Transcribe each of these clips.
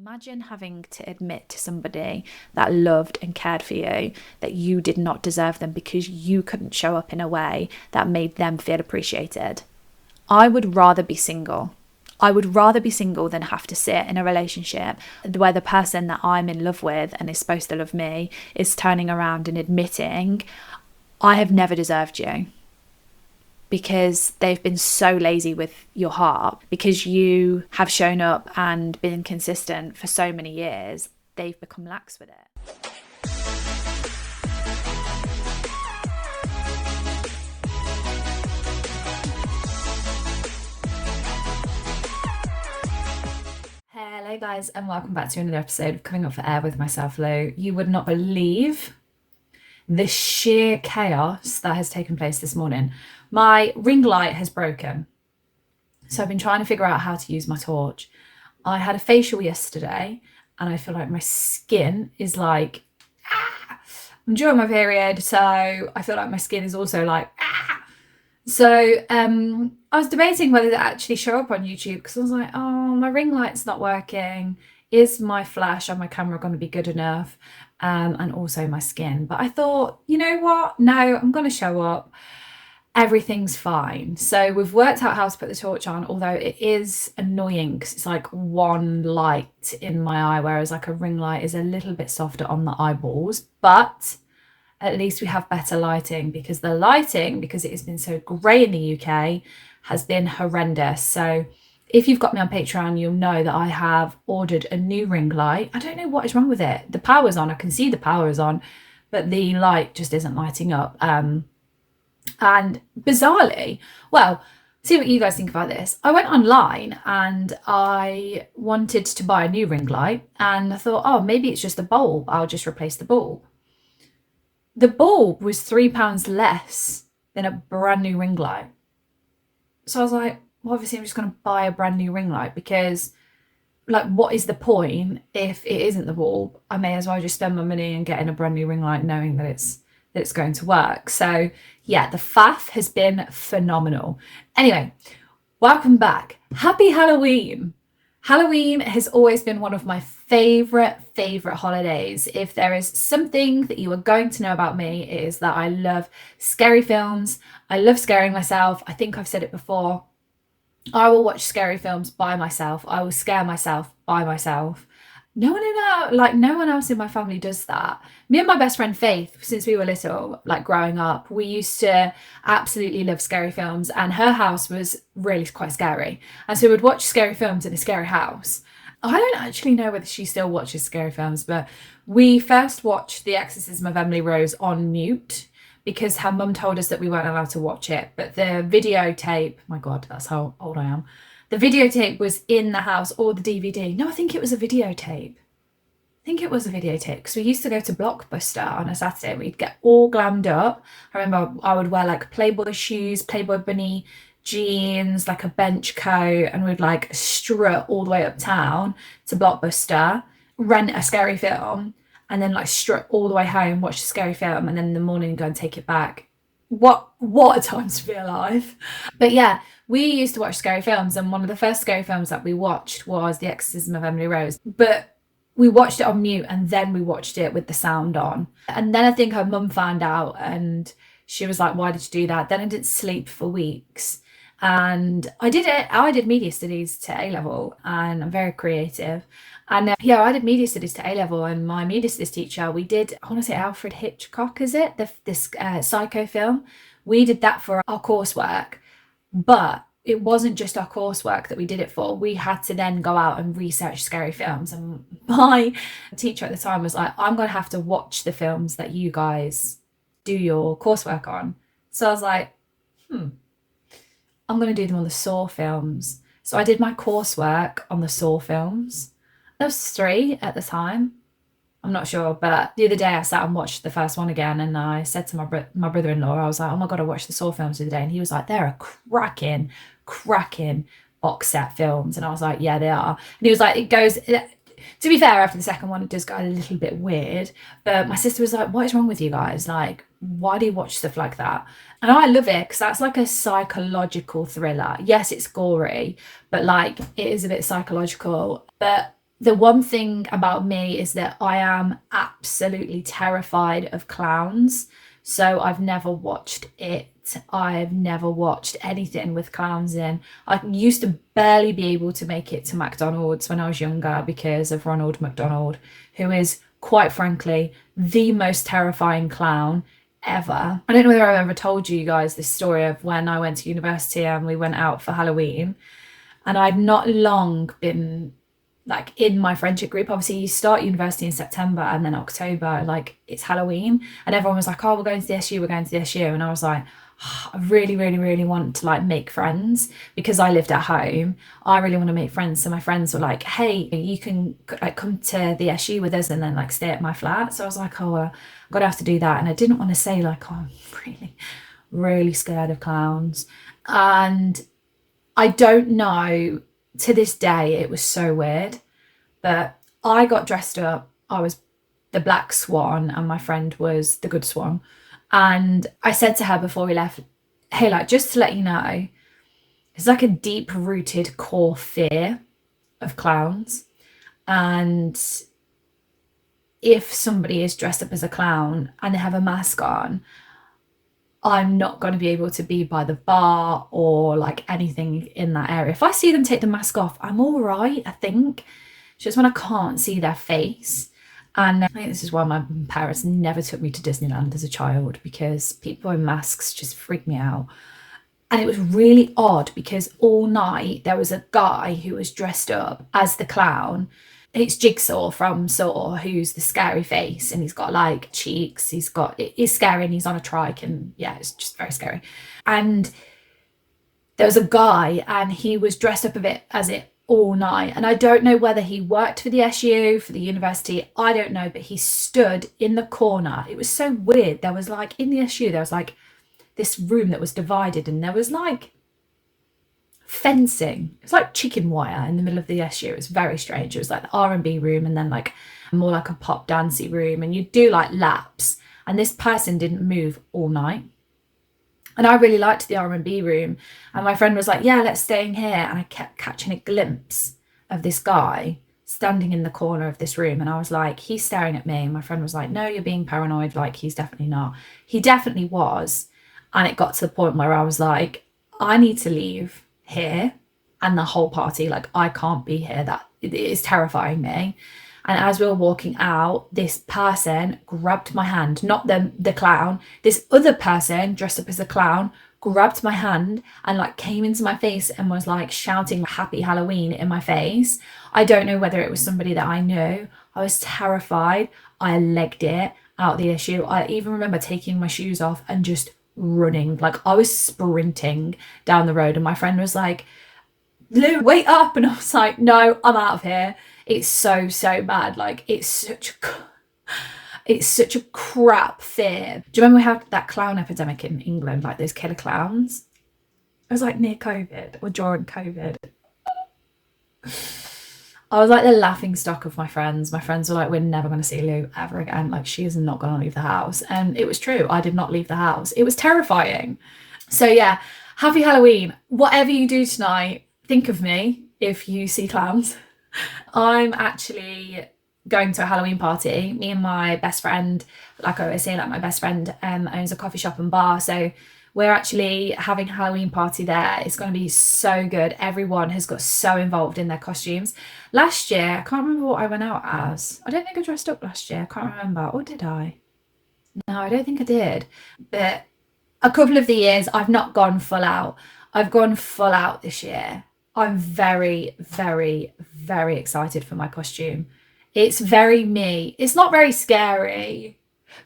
Imagine having to admit to somebody that loved and cared for you that you did not deserve them because you couldn't show up in a way that made them feel appreciated. I would rather be single. I would rather be single than have to sit in a relationship where the person that I'm in love with and is supposed to love me is turning around and admitting, I have never deserved you. Because they've been so lazy with your heart, because you have shown up and been consistent for so many years, they've become lax with it. Hello guys, and welcome back to another episode of Coming Up for Air with myself, Lou. You would not believe the sheer chaos that has taken place this morning. My ring light has broken, so I've been trying to figure out how to use my torch. I had a facial yesterday and I feel like my skin is like, I'm during my period, so I feel like my skin is also like, So I was debating whether to actually show up on YouTube because I was like, oh, my ring light's not working. Is my flash on my camera going to be good enough? And also my skin. But I thought, you know what? No, I'm going to show up. Everything's fine. So we've worked out how to put the torch on, although it is annoying because it's like one light in my eye, whereas like a ring light is a little bit softer on the eyeballs. But at least we have better lighting, because the lighting, because it has been so grey in the UK, has been horrendous. So if you've got me on Patreon, you'll know that I have ordered a new ring light. I don't know what is wrong with it. The power's on. I can see the power is on, but the light just isn't lighting up. And bizarrely, well, see what you guys think about this. I went online and I wanted to buy a new ring light, and I thought, oh, maybe it's just the bulb. I'll just replace the bulb. The bulb was £3 less than a brand new ring light. So I was like, well, obviously I'm just going to buy a brand new ring light, because like, what is the point if it isn't the bulb? I may as well just spend my money and get in a brand new ring light knowing that it's going to work. So yeah, the faff has been phenomenal. Anyway, welcome back. Happy Halloween. Halloween has always been one of my favorite holidays. If there is something that you are going to know about me, it is that I love scary films. I love scaring myself. I think I've said it before. I will watch scary films by myself. I will scare myself by myself. No one else in my family does that. Me and my best friend Faith, since we were little, like growing up, we used to absolutely love scary films, and her house was really quite scary. And so we'd watch scary films in a scary house. I don't actually know whether she still watches scary films, but we first watched The Exorcism of Emily Rose on mute because her mum told us that we weren't allowed to watch it. But the videotape, my God, that's how old I am. The videotape was in the house, or the DVD. No, I think it was a videotape. Because we used to go to Blockbuster on a Saturday. We'd get all glammed up. I remember I would wear like Playboy shoes, Playboy bunny jeans, like a bench coat, and we'd like strut all the way uptown to Blockbuster, rent a scary film, and then like strut all the way home, watch a scary film, and then in the morning go and take it back. What a time to be alive. But yeah, we used to watch scary films, and one of the first scary films that we watched was The Exorcism of Emily Rose. But we watched it on mute, and then we watched it with the sound on. And then I think her mum found out, and she was like, why did you do that? Then I didn't sleep for weeks. And I did media studies to A-level, and I'm very creative. And I did media studies to A-level, and my media studies teacher, we did, I want to say Alfred Hitchcock, is it? This Psycho film. We did that for our coursework, but it wasn't just our coursework that we did it for. We had to then go out and research scary films. And my teacher at the time was like, I'm going to have to watch the films that you guys do your coursework on. So I was like, I'm going to do them on the Saw films. So I did my coursework on the Saw films. There was 3 at the time. I'm not sure, but the other day I sat and watched the first one again, and I said to my brother-in-law, I was like, oh my God, I watched the Saw films the other day. And he was like, they're a cracking box set films. And I was like, yeah, they are. And he was like, it goes, to be fair, after the second one, it does go a little bit weird. But my sister was like, what is wrong with you guys? Like, why do you watch stuff like that? And I love it because that's like a psychological thriller. Yes, it's gory, but like it is a bit psychological. But The one thing about me is that I am absolutely terrified of clowns. So I've never watched it. I've never watched anything with clowns in. I used to barely be able to make it to McDonald's when I was younger because of Ronald McDonald, who is quite frankly the most terrifying clown ever. I don't know whether I've ever told you guys this story of when I went to university and we went out for Halloween, and I'd not long been like in my friendship group. Obviously you start university in September and then October, like it's Halloween, and everyone was like, oh, we're going to the SU, we're going to the SU. And I was like, oh, I really, really, really want to like make friends because I lived at home. I really want to make friends. So my friends were like, hey, you can like come to the SU with us and then like stay at my flat. So I was like, oh, I'm gonna have to do that. And I didn't want to say like, oh, I'm really, really scared of clowns. And I don't know, to this day, it was so weird, but I got dressed up. I was the black swan and my friend was the good swan. And I said to her before we left, hey, like, just to let you know, it's like a deep rooted core fear of clowns. And if somebody is dressed up as a clown and they have a mask on, I'm not going to be able to be by the bar or like anything in that area. If I see them take the mask off, I'm all right, I think. It's just when I can't see their face. And I think this is why my parents never took me to Disneyland as a child, because people in masks just freak me out. And it was really odd because all night there was a guy who was dressed up as the clown. It's Jigsaw from Saw, who's the scary face, and he's got like cheeks. It's scary, and he's on a trike, and yeah, it's just very scary. And there was a guy, and he was dressed up a bit as it all night. And I don't know whether he worked for the SU, for the university, I don't know, but he stood in the corner. It was so weird. There was like in the SU, there was like this room that was divided, and there was like fencing. It's like chicken wire in the middle of the SU. It was very strange. It was like the R&B room and then like more like a pop dancey room, and you'd do like laps, and this person didn't move all night. And I really liked the R&B room, and my friend was like, yeah, let's stay in here. And I kept catching a glimpse of this guy standing in the corner of this room, and I was like, he's staring at me. And my friend was like, no, you're being paranoid, like he's definitely not. He definitely was. And it got to the point where I was like, I need to leave here and the whole party, like I can't be here, that it is terrifying me. And as we were walking out, this person grabbed my hand, not the clown, this other person dressed up as a clown grabbed my hand and like came into my face and was like shouting happy Halloween in my face. I don't know whether it was somebody that I knew. I was terrified. I legged it out the issue. I even remember taking my shoes off and just running, like I was sprinting down the road, and my friend was like, Lou, wait up. And I was like, no, I'm out of here. It's so bad. Like it's such a crap fear. Do you remember we had that clown epidemic in England, like those killer clowns? It was like near COVID or during COVID. I was like the laughing stock of my friends. My friends were like, we're never going to see Lou ever again. Like, she is not going to leave the house. And it was true. I did not leave the house. It was terrifying. So yeah, happy Halloween. Whatever you do tonight, think of me if you see clowns. I'm actually going to a Halloween party. Me and my best friend, like I always say, like my best friend owns a coffee shop and bar. So we're actually having a Halloween party there. It's going to be so good. Everyone has got so involved in their costumes. Last year, I can't remember what I went out as. I don't think I dressed up last year. I can't remember. Or did I? No, I don't think I did. But a couple of the years, I've not gone full out. I've gone full out this year. I'm very, very, very excited for my costume. It's very me. It's not very scary,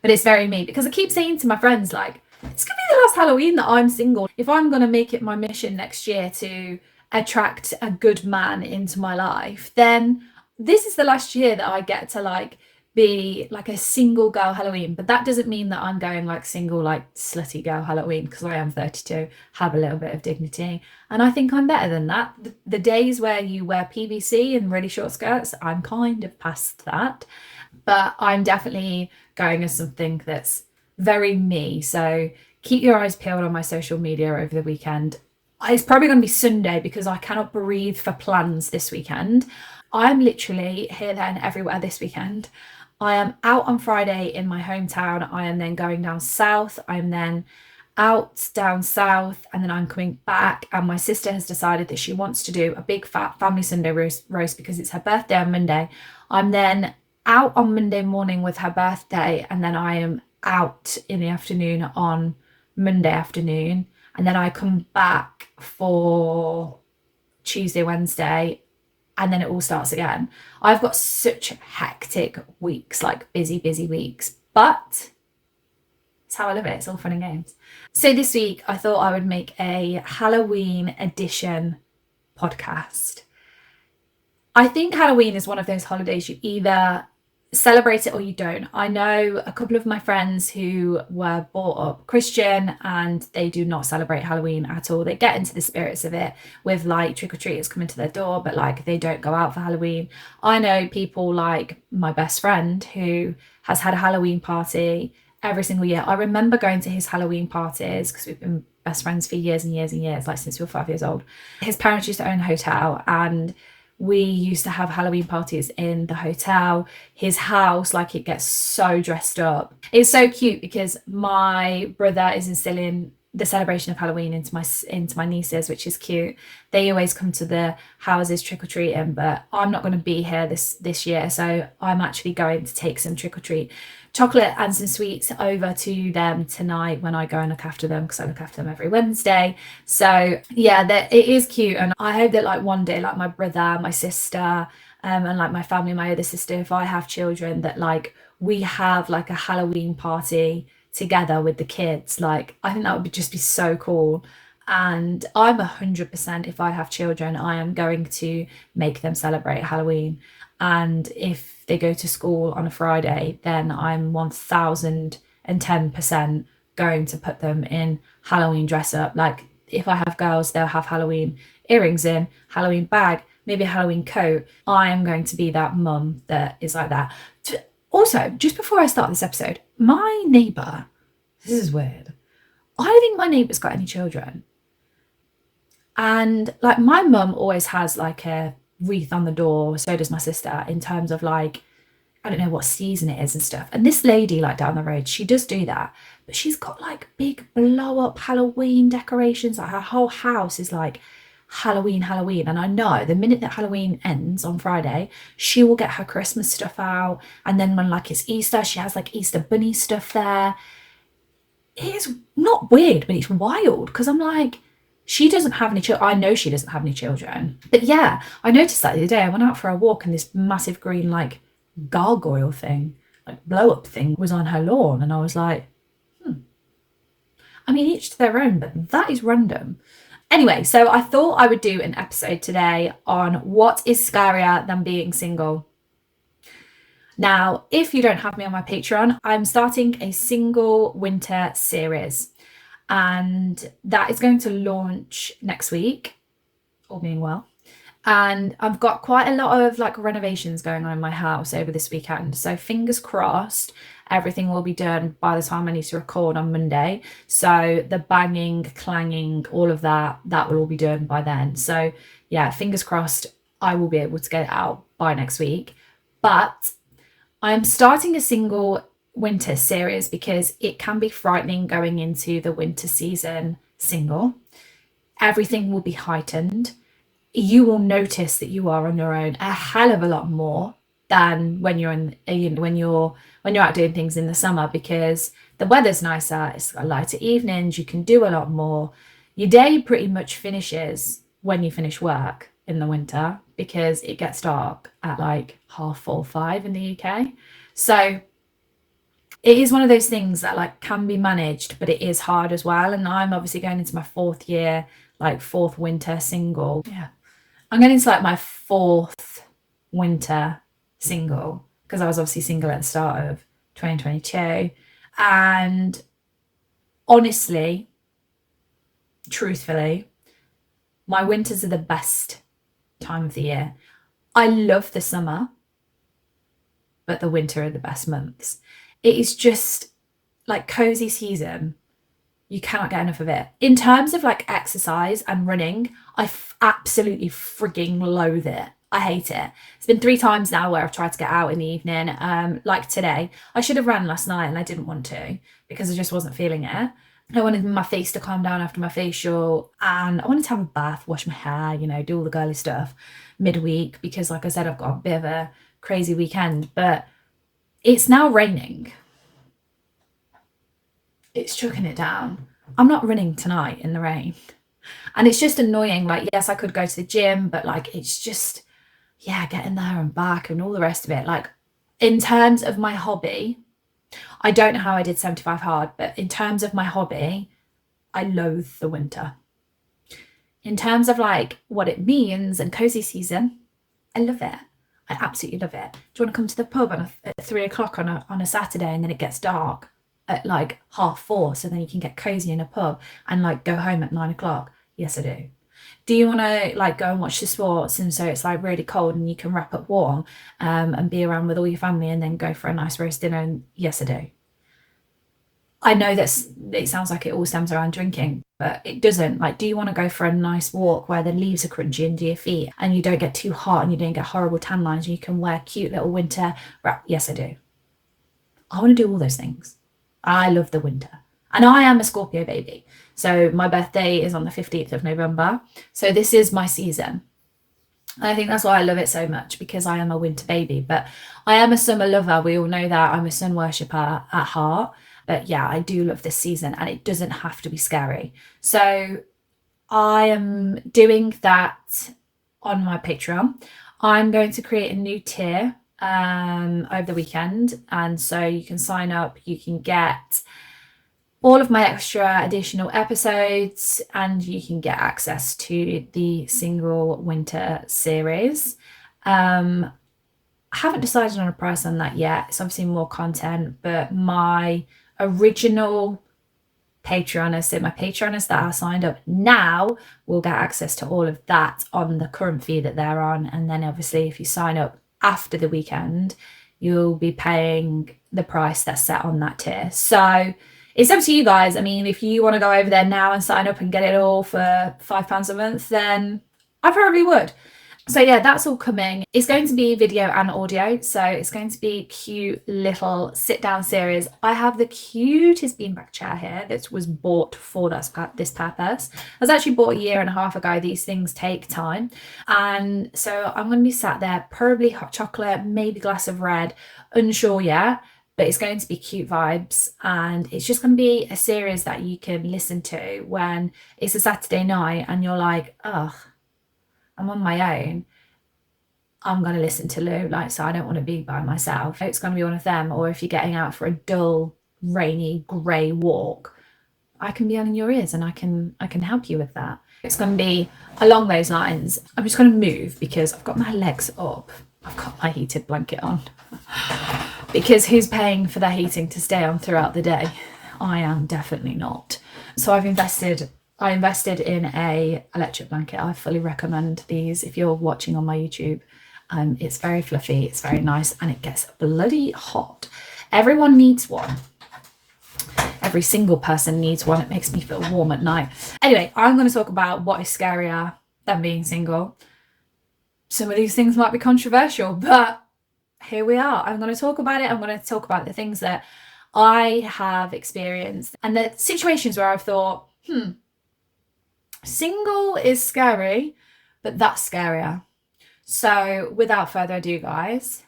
but it's very me, because I keep saying to my friends, like, it's going to be the last Halloween that I'm single. If I'm going to make it my mission next year to attract a good man into my life, then this is the last year that I get to like be like a single girl Halloween. But that doesn't mean that I'm going like single, like slutty girl Halloween, because I am 32, have a little bit of dignity. And I think I'm better than that. The days where you wear PVC and really short skirts, I'm kind of past that. But I'm definitely going as something that's very me. So keep your eyes peeled on my social media over the weekend. It's probably going to be Sunday because I cannot breathe for plans this weekend. I'm literally here, there, and everywhere this weekend. I am out on Friday in my hometown. I am then going down south. I'm then out down south, and then I'm coming back. And my sister has decided that she wants to do a big fat family Sunday roast because it's her birthday on Monday. I'm then out on Monday morning with her birthday, and then I am out in the afternoon on Monday afternoon, and then I come back for Tuesday, Wednesday, and then it all starts again. I've got such hectic weeks, like busy, busy weeks, but it's how I live it. It's all fun and games. So this week I thought I would make a Halloween edition podcast. I think Halloween is one of those holidays you either celebrate it or you don't. I know a couple of my friends who were brought up Christian and they do not celebrate Halloween at all. They get into the spirits of it with like trick-or-treaters coming to their door, but like they don't go out for Halloween. I know people like my best friend who has had a Halloween party every single year. I remember going to his Halloween parties because we've been best friends for years and years and years, like since we were 5 years old. His parents used to own a hotel, and we used to have Halloween parties in the hotel. His house, like, it gets so dressed up. It's so cute because my brother is instilling the celebration of Halloween into my nieces, which is cute. They always come to the houses trick-or-treating, but I'm not going to be here this year, so I'm actually going to take some trick-or-treat chocolate and some sweets over to them tonight when I go and look after them, because I look after them every Wednesday. So yeah, it is cute, and I hope that like one day, like my brother, my sister, and like my family, my other sister, if I have children, that like we have like a Halloween party together with the kids. Like I think that would just be so cool. And I'm 100%, if I have children, I am going to make them celebrate Halloween. And if they go to school on a Friday, then I'm 1010% going to put them in Halloween dress up. Like if I have girls, they'll have Halloween earrings in, Halloween bag, maybe a Halloween coat. I am going to be that mum that is like that. Also, just before I start this episode, my neighbour, this is weird. I don't think my neighbour's got any children. And like my mum always has like a wreath on the door, so does my sister, in terms of like, I don't know what season it is and stuff. And this lady like down the road, she does do that, but she's got like big blow up Halloween decorations. Like her whole house is like Halloween. And I know the minute that Halloween ends on Friday, she will get her Christmas stuff out. And then when like it's Easter, she has like Easter bunny stuff there. It's not weird, but it's wild, because I'm like, she doesn't have any children. I know she doesn't have any children. But yeah, I noticed that the other day. I went out for a walk and this massive green like gargoyle thing, like blow up thing, was on her lawn. And I was like, I mean, each to their own, but that is random. Anyway, so I thought I would do an episode today on what is scarier than being single. Now, if you don't have me on my Patreon, I'm starting a single winter series, and that is going to launch next week, all being well. And I've got quite a lot of like renovations going on in my house over this weekend. So fingers crossed, everything will be done by the time I need to record on Monday. So the banging, clanging, all of that will all be done by then. So yeah, fingers crossed, I will be able to get it out by next week. But I'm starting a single winter series because it can be frightening going into the winter season single. Everything will be heightened. You will notice that you are on your own a hell of a lot more than when you're when you're out doing things in the summer, because the weather's nicer, it's got lighter evenings, you can do a lot more. Your day pretty much finishes when you finish work in the winter, because it gets dark at like 4:30, 5 in the UK. So it is one of those things that like can be managed, but it is hard as well. And I'm obviously going into my fourth year, like fourth winter single. Yeah. I'm going into like my fourth winter single, because I was obviously single at the start of 2022. And honestly, truthfully, my winters are the best time of the year. I love the summer, but the winter are the best months. It is just like cozy season. You cannot get enough of it. In terms of like exercise and running, I absolutely frigging loathe it. I hate it. It's been 3 times now where I've tried to get out in the evening. Like today, I should have ran last night and I didn't want to because I just wasn't feeling it. I wanted my face to calm down after my facial, and I wanted to have a bath, wash my hair, do all the girly stuff midweek because, like I said, I've got a bit of a crazy weekend. But it's now raining. It's chucking it down. I'm not running tonight in the rain. And it's just annoying. Like, yes, I could go to the gym, but like, it's just, yeah, getting there and back and all the rest of it. Like, in terms of my hobby, I don't know how I did 75 hard, but in terms of my hobby, I loathe the winter. In terms of like what it means and cozy season, I love it. I absolutely love it. Do you want to come to the pub at 3 o'clock on a Saturday and then it gets dark at like 4:30, so then you can get cozy in a pub and like go home at 9 o'clock? Yes, I do. Do you want to like go and watch the sports and so it's like really cold and you can wrap up warm and be around with all your family and then go for a nice roast dinner? And yes, I do. I know that it sounds like it all stems around drinking, but it doesn't. Like, do you want to go for a nice walk where the leaves are crunchy under your feet and you don't get too hot and you don't get horrible tan lines and you can wear cute little winter wrap? Yes, I do. I want to do all those things. I love the winter. And I am a Scorpio baby. So my birthday is on the 15th of November. So this is my season. And I think that's why I love it so much, because I am a winter baby. But I am a summer lover. We all know that. I'm a sun worshipper at heart. But yeah, I do love this season and it doesn't have to be scary. So I am doing that on my Patreon. I'm going to create a new tier over the weekend. And so you can sign up, you can get all of my extra additional episodes and you can get access to the single winter series. I haven't decided on a price on that yet. It's obviously more content, but my original Patreoners, so my Patreoners that are signed up now will get access to all of that on the current fee that they're on. And then obviously if you sign up after the weekend, you'll be paying the price that's set on that tier. So it's up to you guys. I mean, if you want to go over there now and sign up and get it all for £5 a month, then I probably would. So yeah, that's all coming. It's going to be video and audio. So it's going to be a cute little sit down series. I have the cutest beanbag chair here that was bought for this purpose. I was actually bought 1.5 years ago. These things take time. And so I'm going to be sat there, probably hot chocolate, maybe a glass of red, unsure yet. But it's going to be cute vibes, and it's just going to be a series that you can listen to when it's a Saturday night and you're like, ugh, I'm on my own. I'm going to listen to Lou, so I don't want to be by myself. It's going to be one of them. Or if you're getting out for a dull, rainy, grey walk, I can be on your ears and I can help you with that. It's going to be along those lines. I'm just going to move because I've got my legs up. I've got my heated blanket on. Because who's paying for their heating to stay on throughout the day? I am definitely not. So I invested in a electric blanket. I fully recommend these if you're watching on my YouTube. It's very fluffy, it's very nice, and it gets bloody hot. Everyone needs one. Every single person needs one. It makes me feel warm at night. Anyway, I'm going to talk about what is scarier than being single. Some of these things might be controversial, but here we are. I'm going to talk about it. I'm going to talk about the things that I have experienced and the situations where I've thought, single is scary, but that's scarier. So without further ado, guys,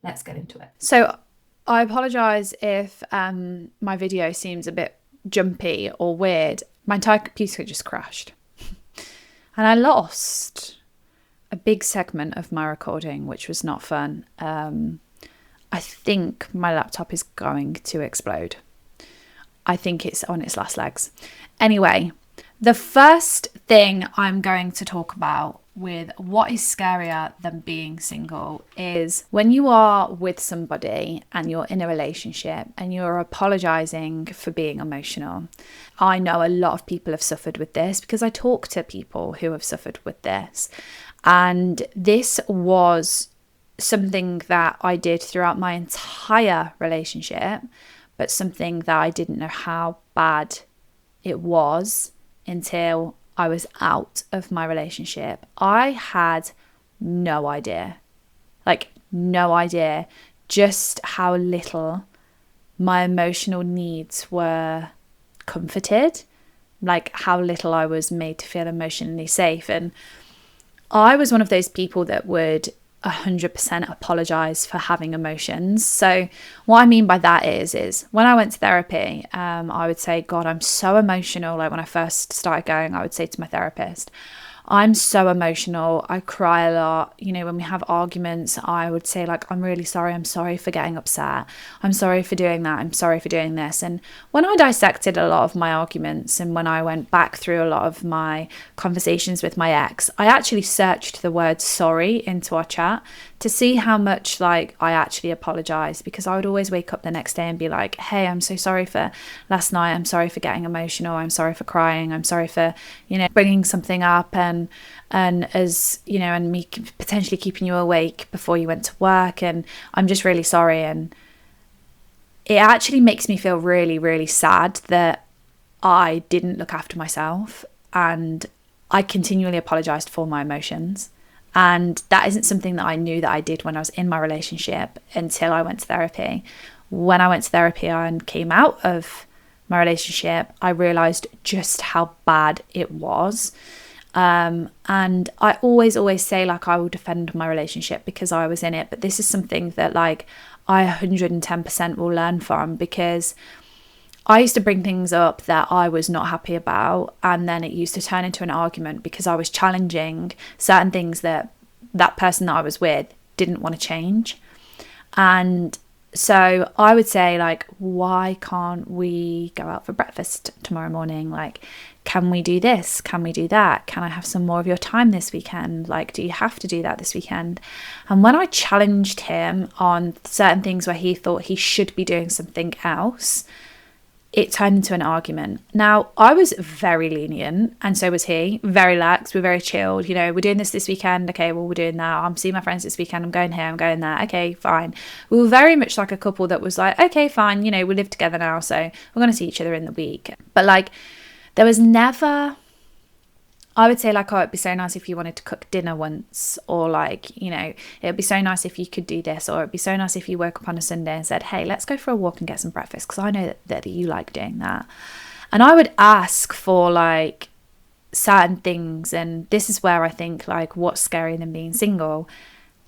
let's get into it. So I apologise if my video seems a bit jumpy or weird. My entire computer just crashed. And I lost a big segment of my recording, which was not fun. I think my laptop is going to explode. I think it's on its last legs. Anyway, the first thing I'm going to talk about with what is scarier than being single is when you are with somebody and you're in a relationship and you're apologizing for being emotional. I know a lot of people have suffered with this because I talk to people who have suffered with this. And this was something that I did throughout my entire relationship, but something that I didn't know how bad it was until I was out of my relationship. I had no idea. Like, no idea just how little my emotional needs were comforted, like how little I was made to feel emotionally safe. And I was one of those people that would 100% apologize for having emotions. So what I mean by that is when I went to therapy, I would say, God, I'm so emotional. Like when I first started going, I would say to my therapist, I'm so emotional. I cry a lot. You know, when we have arguments, I would say, like, I'm really sorry. I'm sorry for getting upset. I'm sorry for doing that. I'm sorry for doing this. And when I dissected a lot of my arguments and when I went back through a lot of my conversations with my ex, I actually searched the word sorry into our chat to see how much like I actually apologized, because I would always wake up the next day and be like, hey, I'm so sorry for last night. I'm sorry for getting emotional. I'm sorry for crying. I'm sorry for, you know, bringing something up and as, you know, and me potentially keeping you awake before you went to work. And I'm just really sorry. And it actually makes me feel really, really sad that I didn't look after myself and I continually apologized for my emotions. And that isn't something that I knew that I did when I was in my relationship until I went to therapy. When I went to therapy and came out of my relationship, I realized just how bad it was. And I always say, like, I will defend my relationship because I was in it. But this is something that, like, I 110% will learn from, because I used to bring things up that I was not happy about, and then it used to turn into an argument because I was challenging certain things that that person that I was with didn't want to change. And so I would say, like, why can't we go out for breakfast tomorrow morning? Like, can we do this? Can we do that? Can I have some more of your time this weekend? Like, do you have to do that this weekend? And when I challenged him on certain things where he thought he should be doing something else, it turned into an argument. Now, I was very lenient, and so was he. Very lax. We're very chilled. You know, we're doing this weekend. Okay, well, we're doing that. I'm seeing my friends this weekend. I'm going here. I'm going there. Okay, fine. We were very much like a couple that was like, okay, fine. You know, we live together now, so we're going to see each other in the week. But like, there was never, I would say, like, oh, it'd be so nice if you wanted to cook dinner once, or like, you know, it'd be so nice if you could do this, or it'd be so nice if you woke up on a Sunday and said, hey, let's go for a walk and get some breakfast, because I know that you like doing that. And I would ask for like certain things, and this is where I think, like, what's scarier than being single?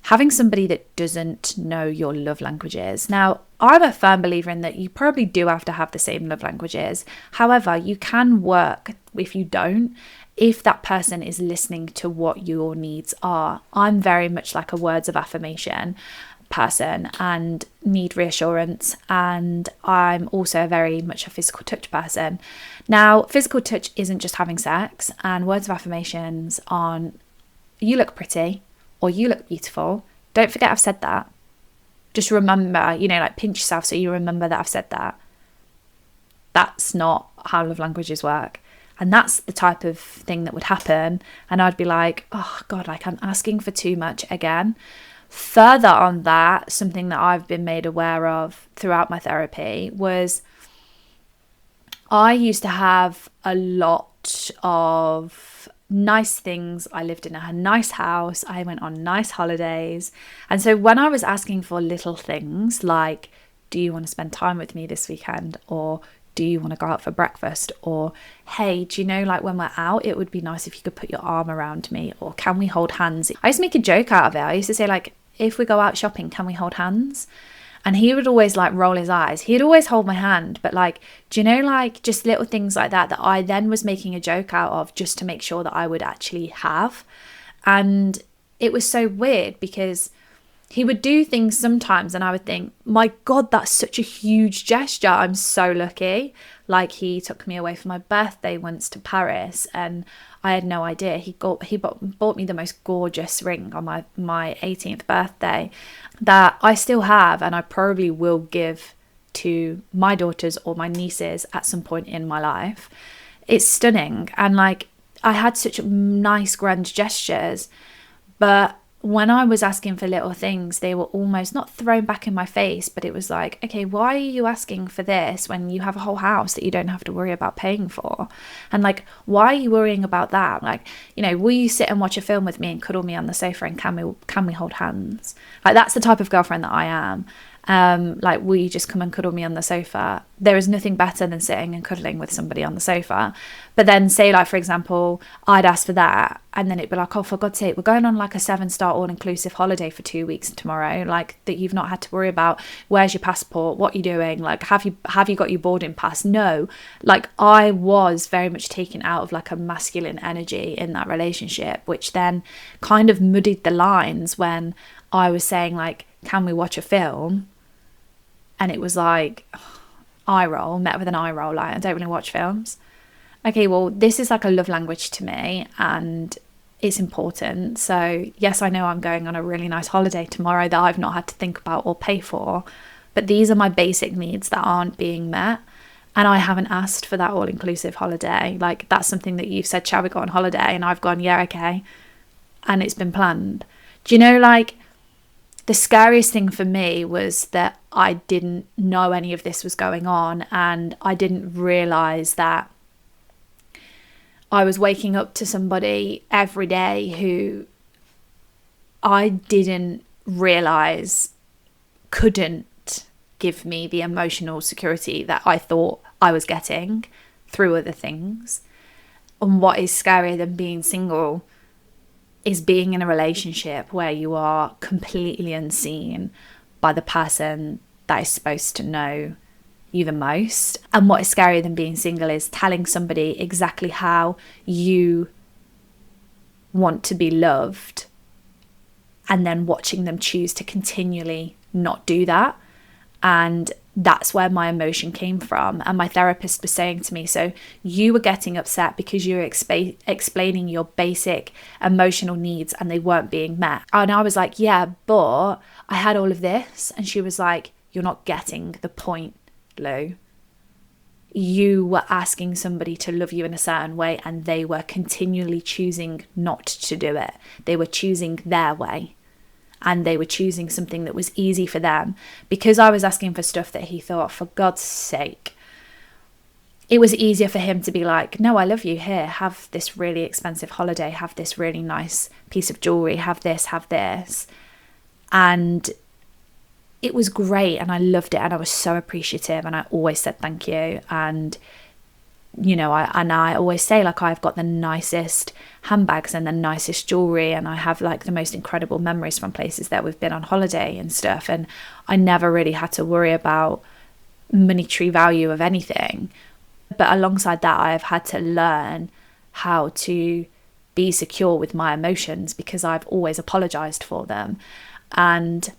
Having somebody that doesn't know your love languages. Now, I'm a firm believer in that you probably do have to have the same love languages. However, you can work if you don't, if that person is listening to what your needs are. I'm very much like a words of affirmation person and need reassurance, and I'm also very much a physical touch person. Now, physical touch isn't just having sex, and words of affirmations on you look pretty or you look beautiful. Don't forget I've said that. Just remember, you know, like, pinch yourself so you remember that I've said that. That's not how love languages work. And that's the type of thing that would happen. And I'd be like, oh God, like, I'm asking for too much again. Further on that, something that I've been made aware of throughout my therapy was I used to have a lot of nice things. I lived in a nice house. I went on nice holidays. And so when I was asking for little things like, do you want to spend time with me this weekend? Or do you want to go out for breakfast? Or, hey, do you know, like, when we're out, it would be nice if you could put your arm around me? Or can we hold hands? I used to make a joke out of it. I used to say, like, if we go out shopping, can we hold hands? And he would always, like, roll his eyes. He'd always hold my hand. But, like, do you know, like, just little things like that I then was making a joke out of just to make sure that I would actually have. And it was so weird because he would do things sometimes and I would think, my God, that's such a huge gesture. I'm so lucky. Like, he took me away for my birthday once to Paris and I had no idea. He bought me the most gorgeous ring on my 18th birthday that I still have, and I probably will give to my daughters or my nieces at some point in my life. It's stunning. And like, I had such nice grand gestures, but when I was asking for little things, they were almost not thrown back in my face, but it was like, okay, why are you asking for this when you have a whole house that you don't have to worry about paying for? And like, why are you worrying about that? Like, you know, will you sit and watch a film with me and cuddle me on the sofa, and can we hold hands? Like, that's the type of girlfriend that I am. Like, will you just come and cuddle me on the sofa? There is nothing better than sitting and cuddling with somebody on the sofa. But then say, like, for example, I'd ask for that, and then it'd be like, oh, for God's sake, we're going on like a 7-star all-inclusive holiday for 2 weeks tomorrow, like, that you've not had to worry about where's your passport, what you're doing, like, have you got your boarding pass? No. Like, I was very much taken out of like a masculine energy in that relationship, which then kind of muddied the lines when I was saying, like, can we watch a film? And it was like, eye roll, met with an eye roll, like, I don't really watch films. Okay, well, this is like a love language to me, and it's important. So yes, I know I'm going on a really nice holiday tomorrow that I've not had to think about or pay for, but these are my basic needs that aren't being met. And I haven't asked for that all-inclusive holiday. Like, that's something that you've said, shall we go on holiday? And I've gone, yeah, okay. And it's been planned. Do you know, like, the scariest thing for me was that I didn't know any of this was going on, and I didn't realise that I was waking up to somebody every day who I didn't realise couldn't give me the emotional security that I thought I was getting through other things. And what is scarier than being single is being in a relationship where you are completely unseen by the person that is supposed to know you the most. And what is scarier than being single is telling somebody exactly how you want to be loved, and then watching them choose to continually not do that. And that's where my emotion came from. And my therapist was saying to me, so you were getting upset because you were explaining your basic emotional needs and they weren't being met. And I was like, yeah, but I had all of this. And she was like, you're not getting the point, Lou. You were asking somebody to love you in a certain way, and they were continually choosing not to do it. They were choosing their way. And they were choosing something that was easy for them, because I was asking for stuff that he thought, for God's sake. It was easier for him to be like, no, I love you, here, have this really expensive holiday, have this really nice piece of jewelry, have this. And it was great, and I loved it, and I was so appreciative, and I always said thank you. And you know, I always say, like, I've got the nicest handbags and the nicest jewelry, and I have like the most incredible memories from places that we've been on holiday and stuff, and I never really had to worry about monetary value of anything. But alongside that, I have had to learn how to be secure with my emotions, because I've always apologized for them. And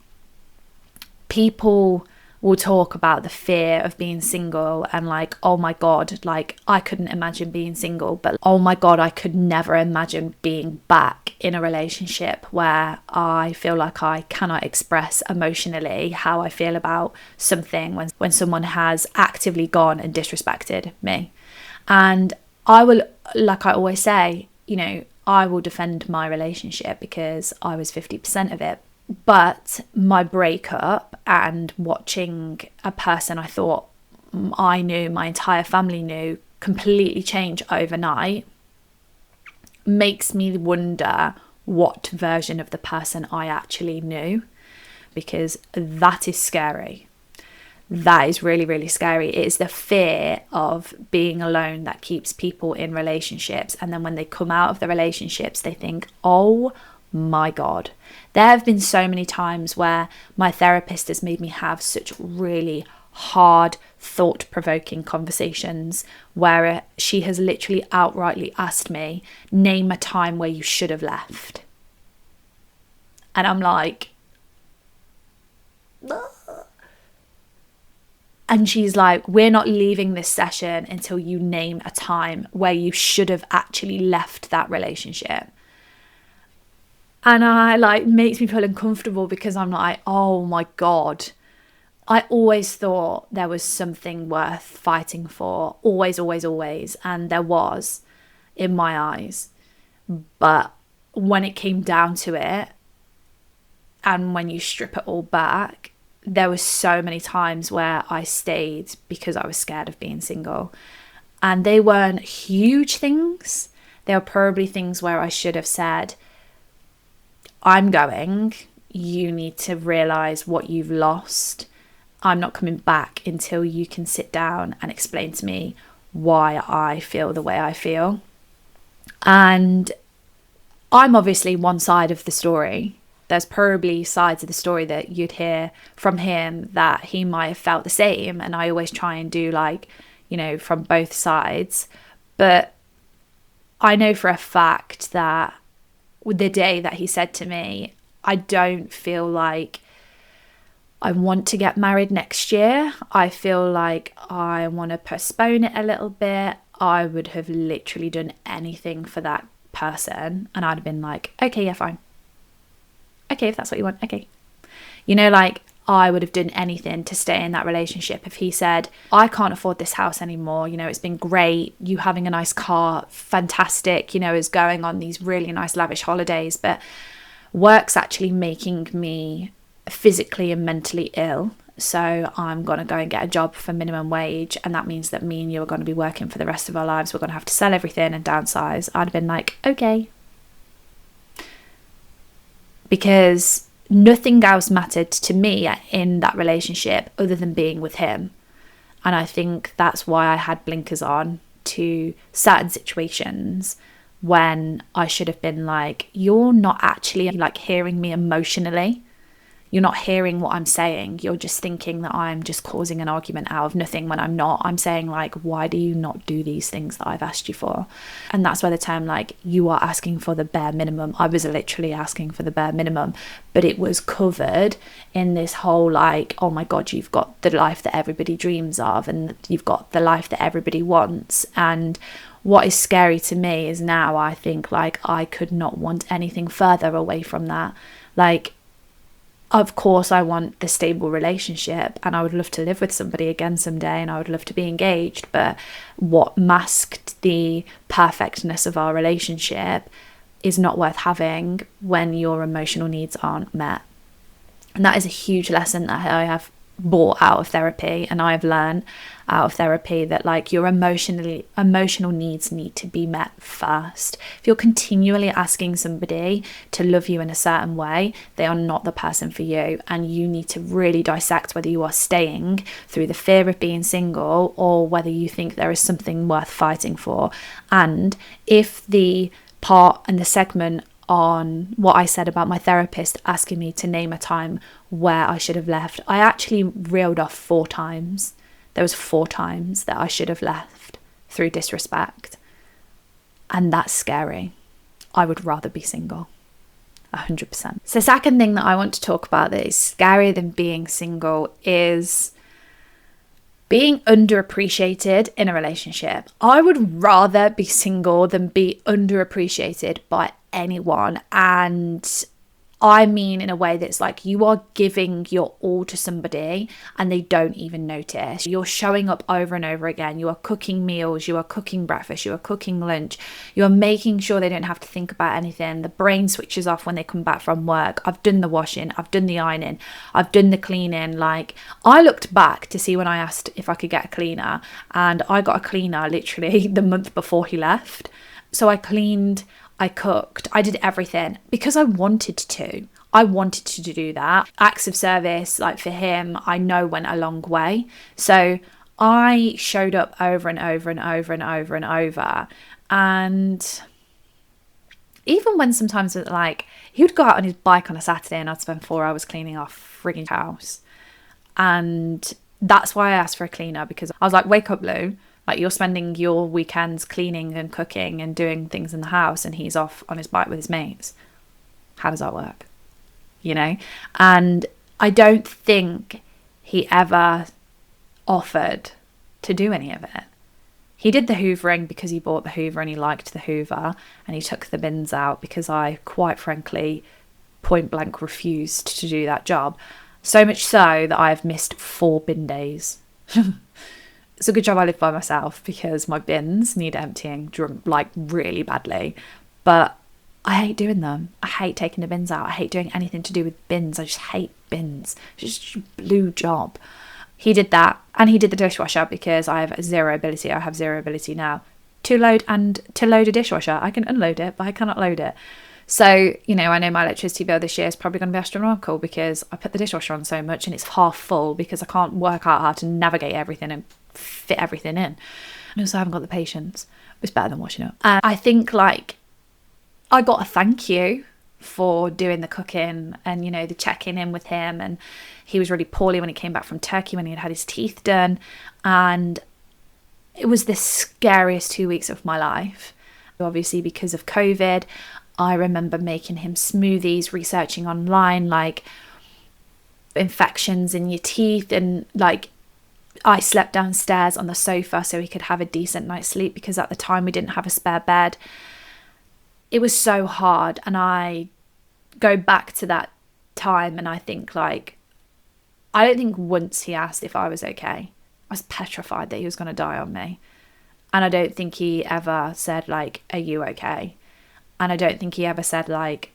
people will talk about the fear of being single, and like, oh my God, like, I couldn't imagine being single, but oh my God, I could never imagine being back in a relationship where I feel like I cannot express emotionally how I feel about something when someone has actively gone and disrespected me. And I will, like I always say, you know, I will defend my relationship because I was 50% of it. But my breakup and watching a person I thought I knew, my entire family knew, completely change overnight makes me wonder what version of the person I actually knew, because that is scary. That is really, really scary. It is the fear of being alone that keeps people in relationships. And then when they come out of the relationships, they think, oh my God. There have been so many times where my therapist has made me have such really hard, thought-provoking conversations where she has literally outrightly asked me, name a time where you should have left. And I'm like, ugh. And she's like, we're not leaving this session until you name a time where you should have actually left that relationship. And I like, makes me feel uncomfortable, because I'm like, oh my God, I always thought there was something worth fighting for. Always, always, always. And there was, in my eyes. But when it came down to it, And when you strip it all back, there were so many times where I stayed because I was scared of being single. And they weren't huge things. They were probably things where I should have said, I'm going, you need to realize what you've lost. I'm not coming back until you can sit down and explain to me why I feel the way I feel. And I'm obviously one side of the story. There's probably sides of the story that you'd hear from him that he might have felt the same. And I always try and do like, you know, from both sides. But I know for a fact that the day that he said to me, I don't feel like I want to get married next year. I feel like I want to postpone it a little bit. I would have literally done anything for that person. And I'd have been like, okay, yeah, fine. Okay, if that's what you want, okay. You know, like I would have done anything to stay in that relationship. If he said, I can't afford this house anymore, you know, it's been great, you having a nice car, fantastic, you know, is going on these really nice lavish holidays, but work's actually making me physically and mentally ill. So I'm going to go and get a job for minimum wage. And that means that me and you are going to be working for the rest of our lives. We're going to have to sell everything and downsize. I'd have been like, okay. Because nothing else mattered to me in that relationship other than being with him. And I think that's why I had blinkers on to certain situations when I should have been like, you're not actually like hearing me emotionally. You're not hearing what I'm saying. You're just thinking that I'm just causing an argument out of nothing when I'm not. I'm saying like, why do you not do these things that I've asked you for? And that's where the term like, you are asking for the bare minimum. I was literally asking for the bare minimum, but it was covered in this whole like, oh my God, you've got the life that everybody dreams of and you've got the life that everybody wants. And what is scary to me is now I think like I could not want anything further away from that. Like, of course, I want the stable relationship and I would love to live with somebody again someday and I would love to be engaged. But what masked the perfectness of our relationship is not worth having when your emotional needs aren't met. And that is a huge lesson that I have brought out of therapy, and I've learned out of therapy that like your emotional needs need to be met first. If you're continually asking somebody to love you in a certain way, they are not the person for you, and you need to really dissect whether you are staying through the fear of being single or whether you think there is something worth fighting for. And if the part and the segment on what I said about my therapist asking me to name a time where I should have left, I actually reeled off 4 times. There was 4 times that I should have left through disrespect. And that's scary. I would rather be single. 100%. So the second thing that I want to talk about that is scarier than being single is being underappreciated in a relationship. I would rather be single than be underappreciated by anyone. And I mean in a way that's like you are giving your all to somebody and they don't even notice. You're showing up over and over again. You are cooking meals, you are cooking breakfast, you are cooking lunch. You are making sure they don't have to think about anything. The brain switches off when they come back from work. I've done the washing, I've done the ironing, I've done the cleaning. Like, I looked back to see when I asked if I could get a cleaner, and I got a cleaner literally the month before he left. So I cleaned, I cooked, I did everything because I wanted to. I wanted to do that. Acts of service, like for him, I know went a long way. So I showed up over and over and over and over and over. And even when sometimes like he would go out on his bike on a Saturday and I'd spend 4 hours cleaning our frigging house. And that's why I asked for a cleaner, because I was like, wake up, Lou. Like, you're spending your weekends cleaning and cooking and doing things in the house and he's off on his bike with his mates. How does that work? You know? And I don't think he ever offered to do any of it. He did the hoovering because he bought the hoover and he liked the hoover, and he took the bins out because I, quite frankly, point blank refused to do that job. So much so that I've missed 4 bin days. It's a good job I live by myself because my bins need emptying like really badly. But I hate doing them. I hate taking the bins out. I hate doing anything to do with bins. I just hate bins. It's just a blue job. He did that, and he did the dishwasher because I have zero ability. I have zero ability now to load a dishwasher. I can unload it, but I cannot load it. So, you know, I know my electricity bill this year is probably going to be astronomical because I put the dishwasher on so much and it's half full because I can't work out how to navigate everything and fit everything in. And also I haven't got the patience. It's better than washing up. And I think like I got a thank you for doing the cooking and, you know, the checking in with him. And he was really poorly when he came back from Turkey when he had his teeth done. And it was the scariest 2 weeks of my life. Obviously, because of COVID, I remember making him smoothies, researching online, like infections in your teeth. And like, I slept downstairs on the sofa so he could have a decent night's sleep because at the time we didn't have a spare bed. It was so hard. And I go back to that time and I think like, I don't think once he asked if I was okay. I was petrified that he was going to die on me. And I don't think he ever said like, are you okay? And I don't think he ever said like,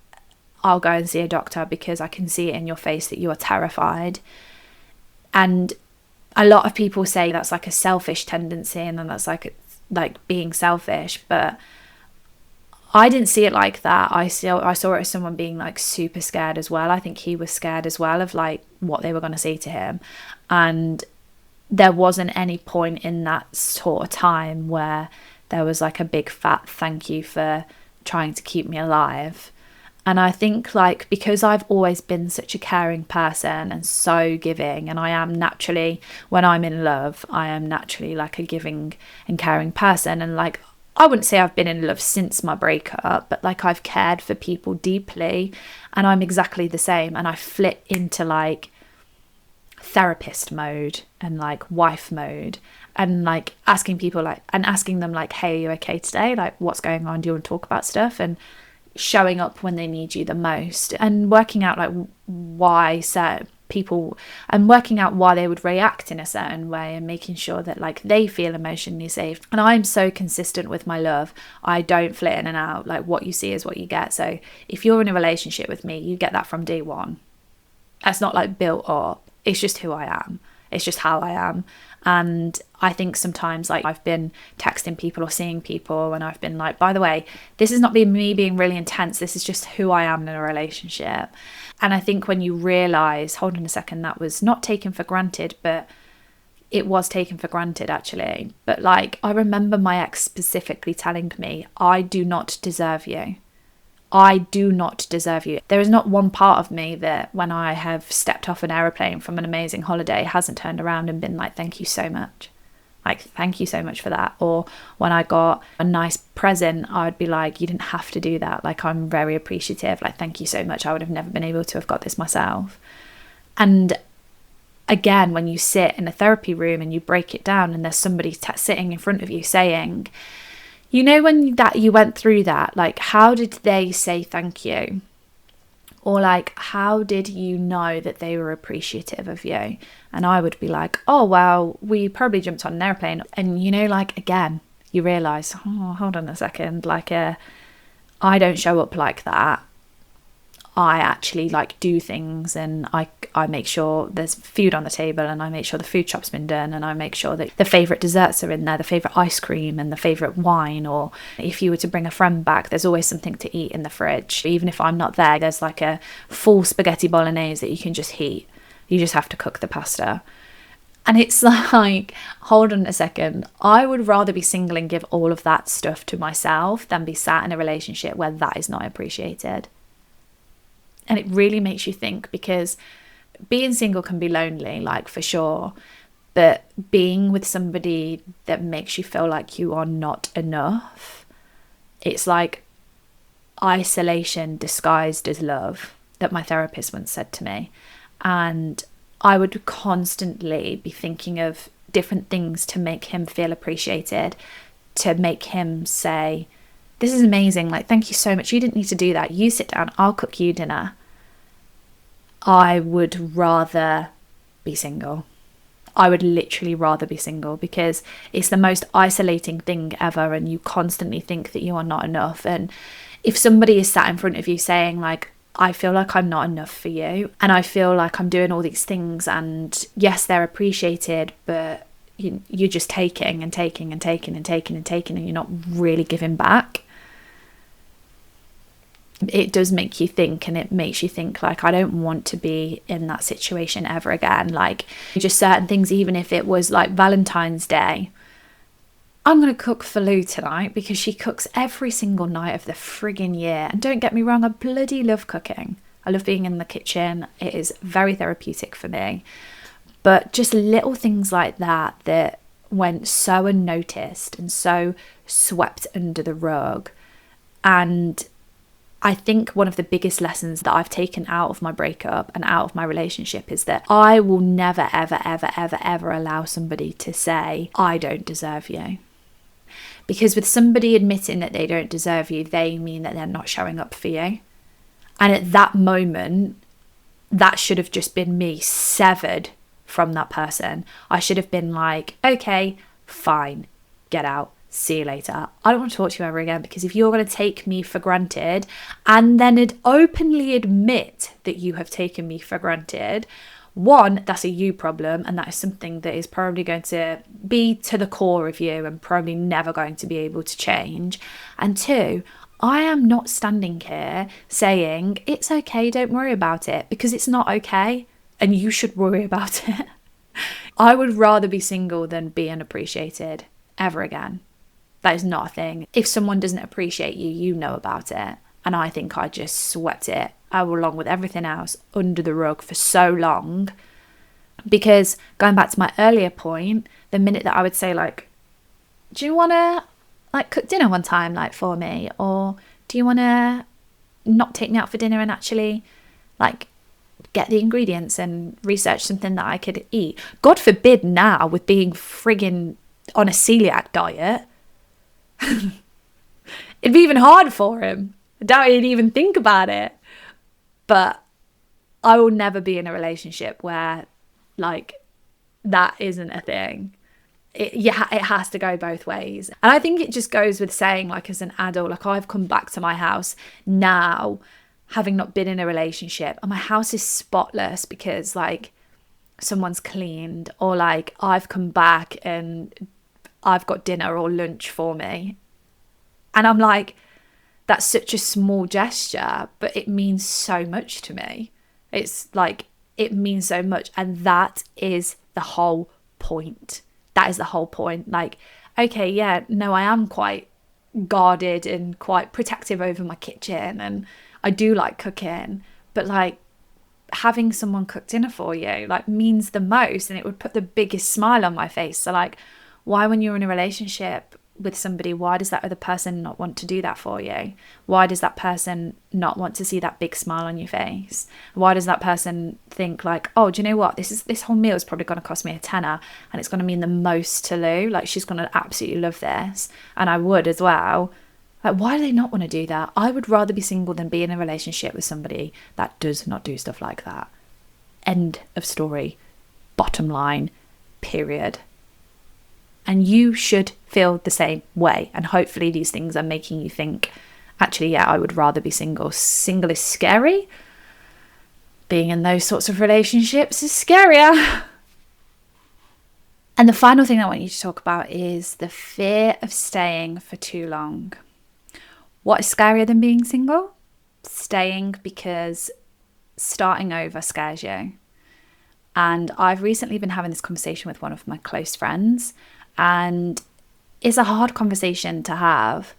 I'll go and see a doctor because I can see it in your face that you are terrified. And a lot of people say that's like a selfish tendency and then that's like being selfish. But I didn't see it like that. I saw it as someone being like super scared as well. I think he was scared as well of like what they were going to say to him. And there wasn't any point in that sort of time where there was like a big fat thank you for trying to keep me alive. And I think like because I've always been such a caring person and so giving, and I am naturally, when I'm in love, I am naturally like a giving and caring person. And like I wouldn't say I've been in love since my breakup, but like I've cared for people deeply, and I'm exactly the same. And I flip into like therapist mode and like wife mode and like asking people like and asking them like, hey, are you okay today? Like, what's going on? Do you want to talk about stuff? And showing up when they need you the most and working out like why certain people and working out why they would react in a certain way and making sure that like they feel emotionally safe. And I'm so consistent with my love. I don't flit in and out. Like what you see is what you get. So if you're in a relationship with me, you get that from day one. That's not like built up. It's just who I am. It's just how I am. And I think sometimes like I've been texting people or seeing people and I've been like, by the way, this is not me being really intense. This is just who I am in a relationship. And I think when you realise, hold on a second, that was not taken for granted, but it was taken for granted actually. But like, I remember my ex specifically telling me, I do not deserve you. I do not deserve you. There is not one part of me that when I have stepped off an aeroplane from an amazing holiday hasn't turned around and been like, thank you so much. Like, thank you so much for that. Or when I got a nice present, I'd be like, you didn't have to do that. Like, I'm very appreciative. Like, thank you so much. I would have never been able to have got this myself. And again, when you sit in a therapy room and you break it down and there's somebody sitting in front of you saying, you know, when that you went through that, like, how did they say thank you? Or like, how did you know that they were appreciative of you? And I would be like, oh, well, we probably jumped on an airplane. And, you know, like, again, you realise, oh, hold on a second, like, I don't show up like that. I actually like do things and I make sure there's food on the table and I make sure the food shop's been done and I make sure that the favourite desserts are in there, the favourite ice cream and the favourite wine. Or if you were to bring a friend back, there's always something to eat in the fridge. Even if I'm not there, there's like a full spaghetti bolognese that you can just heat. You just have to cook the pasta. And it's like, hold on a second, I would rather be single and give all of that stuff to myself than be sat in a relationship where that is not appreciated. And it really makes you think, because being single can be lonely, like, for sure. But being with somebody that makes you feel like you are not enough, it's like isolation disguised as love, that my therapist once said to me. And I would constantly be thinking of different things to make him feel appreciated, to make him say, this is amazing, like, thank you so much, you didn't need to do that, you sit down, I'll cook you dinner. I would rather be single. I would literally rather be single, because it's the most isolating thing ever, and you constantly think that you are not enough. And if somebody is sat in front of you saying like, I feel like I'm not enough for you, and I feel like I'm doing all these things, and yes, they're appreciated, but you're just taking and taking and taking and taking and taking, and you're not really giving back. It does make you think, and it makes you think like, I don't want to be in that situation ever again. Like, just certain things, even if it was like Valentine's Day, I'm going to cook for Lou tonight because she cooks every single night of the friggin' year. And don't get me wrong, I bloody love cooking. I love being in the kitchen. It is very therapeutic for me. But just little things like that that went so unnoticed and so swept under the rug. And I think one of the biggest lessons that I've taken out of my breakup and out of my relationship is that I will never, ever, ever, ever, ever allow somebody to say, I don't deserve you. Because with somebody admitting that they don't deserve you, they mean that they're not showing up for you. And at that moment, that should have just been me severed from that person. I should have been like, okay, fine, get out. See you later. I don't want to talk to you ever again, because if you're going to take me for granted and then openly admit that you have taken me for granted, one, that's a you problem, and that is something that is probably going to be to the core of you and probably never going to be able to change. And two, I am not standing here saying it's okay, don't worry about it, because it's not okay and you should worry about it. I would rather be single than be unappreciated ever again. That is not a thing. If someone doesn't appreciate you, you know about it. And I think I just swept it, along with everything else, under the rug for so long. Because going back to my earlier point, the minute that I would say like, do you want to like cook dinner one time like for me? Or do you want to not take me out for dinner and actually like get the ingredients and research something that I could eat? God forbid now with being friggin' on a celiac diet. It'd be even harder for him. I doubt he'd even think about it. But I will never be in a relationship where like that isn't a thing. It has to go both ways. And I think it just goes with saying, like, as an adult, like, I've come back to my house now having not been in a relationship, and my house is spotless because like someone's cleaned, or like I've come back and I've got dinner or lunch for me. And I'm like, that's such a small gesture, but it means so much to me. It's like, it means so much. And that is the whole point. That is the whole point. Like, okay, yeah, no, I am quite guarded and quite protective over my kitchen, and I do like cooking, but like having someone cook dinner for you like means the most, and it would put the biggest smile on my face. So like, why, when you're in a relationship with somebody, why does that other person not want to do that for you? Why does that person not want to see that big smile on your face? Why does that person think like, oh, do you know what, this whole meal is probably going to cost me a tenner and it's going to mean the most to Lou, like she's going to absolutely love this and I would as well. Like, why do they not want to do that? I would rather be single than be in a relationship with somebody that does not do stuff like that. End of story. Bottom line. Period. And you should feel the same way. And hopefully these things are making you think, actually, yeah, I would rather be single. Single is scary. Being in those sorts of relationships is scarier. And the final thing I want you to talk about is the fear of staying for too long. What is scarier than being single? Staying, because starting over scares you. And I've recently been having this conversation with one of my close friends, and it's a hard conversation to have.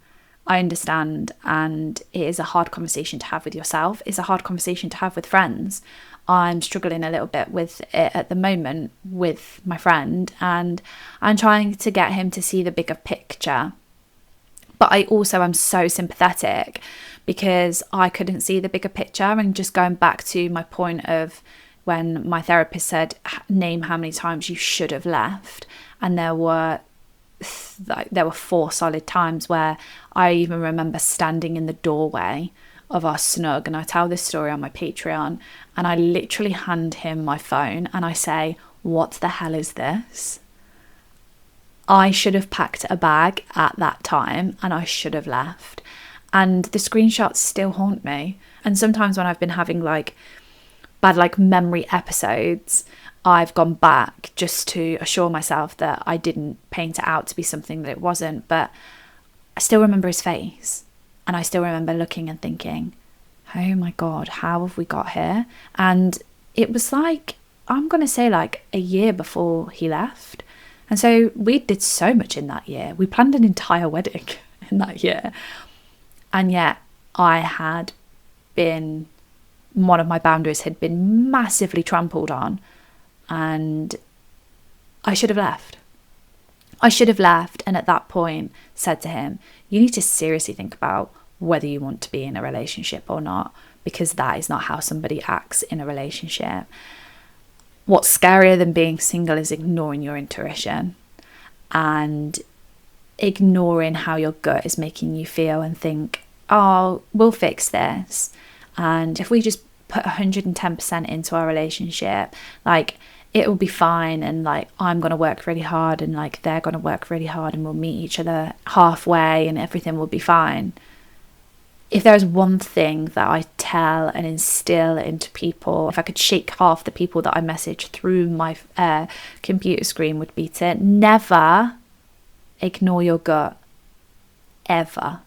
I understand, and it is a hard conversation to have with yourself. It's a hard conversation to have with friends. I'm struggling a little bit with it at the moment with my friend, and I'm trying to get him to see the bigger picture. But I also am so sympathetic because I couldn't see the bigger picture. And just going back to my point of when my therapist said, name how many times you should have left. And there were 4 solid times where I even remember standing in the doorway of our snug, and I tell this story on my Patreon, and I literally hand him my phone and I say, what the hell is this? I should have packed a bag at that time and I should have left. And the screenshots still haunt me. And sometimes when I've been having like bad like memory episodes, I've gone back just to assure myself that I didn't paint it out to be something that it wasn't. But I still remember his face, and I still remember looking and thinking, oh my God, how have we got here? And it was like, I'm going to say like a year before he left. And so we did so much in that year. We planned an entire wedding in that year. And yet I had been, one of my boundaries had been massively trampled on, and I should have left. I should have left, and at that point said to him, you need to seriously think about whether you want to be in a relationship or not, because that is not how somebody acts in a relationship. What's scarier than being single is ignoring your intuition and ignoring how your gut is making you feel and think, oh, we'll fix this. And if we just put 110% into our relationship, like, it will be fine, and like I'm going to work really hard, and like they're going to work really hard, and we'll meet each other halfway and everything will be fine. If there's one thing that I tell and instill into people, if I could shake half the people that I message through my computer screen, would be to never ignore your gut, ever.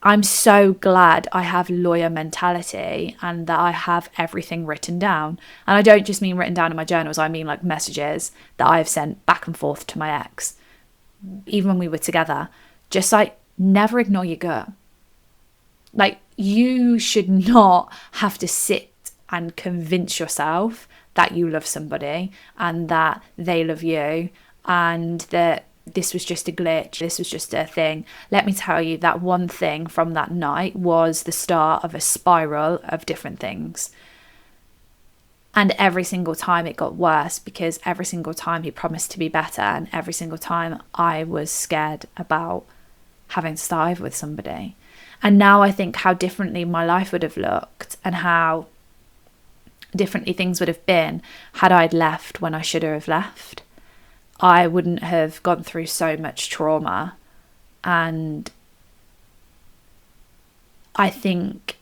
I'm so glad I have lawyer mentality and that I have everything written down. And I don't just mean written down in my journals, I mean like messages that I've sent back and forth to my ex, even when we were together. Just like, never ignore your gut. Like, you should not have to sit and convince yourself that you love somebody and that they love you and that this was just a glitch, this was just a thing. Let me tell you, that one thing from that night was the start of a spiral of different things. And every single time it got worse, because every single time he promised to be better, and every single time I was scared about having to start over with somebody. And now I think how differently my life would have looked and how differently things would have been had I'd left when I should have left. I wouldn't have gone through so much trauma. And I think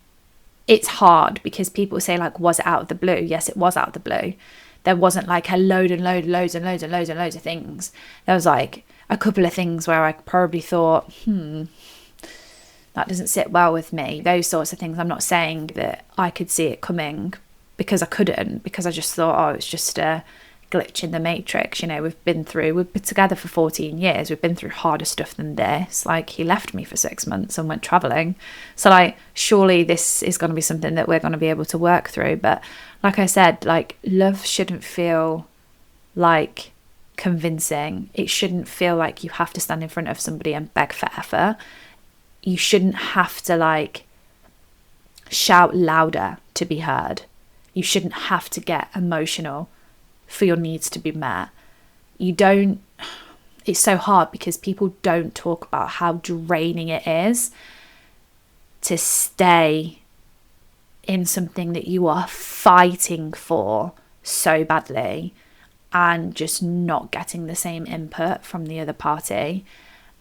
it's hard because people say, like, was it out of the blue? Yes, it was out of the blue. There wasn't like a loads of things. There was like a couple of things where I probably thought, that doesn't sit well with me. Those sorts of things. I'm not saying that I could see it coming, because I couldn't, because I just thought, oh, it's just a glitch in the matrix. You know, we've been together for 14 years. We've been through harder stuff than this. Like, he left me for 6 months and went traveling. So like, surely this is going to be something that we're going to be able to work through. But like I said, like, love shouldn't feel like convincing. It shouldn't feel like you have to stand in front of somebody and beg for effort. You shouldn't have to like shout louder to be heard. You shouldn't have to get emotional for your needs to be met. It's so hard because people don't talk about how draining it is to stay in something that you are fighting for so badly and just not getting the same input from the other party.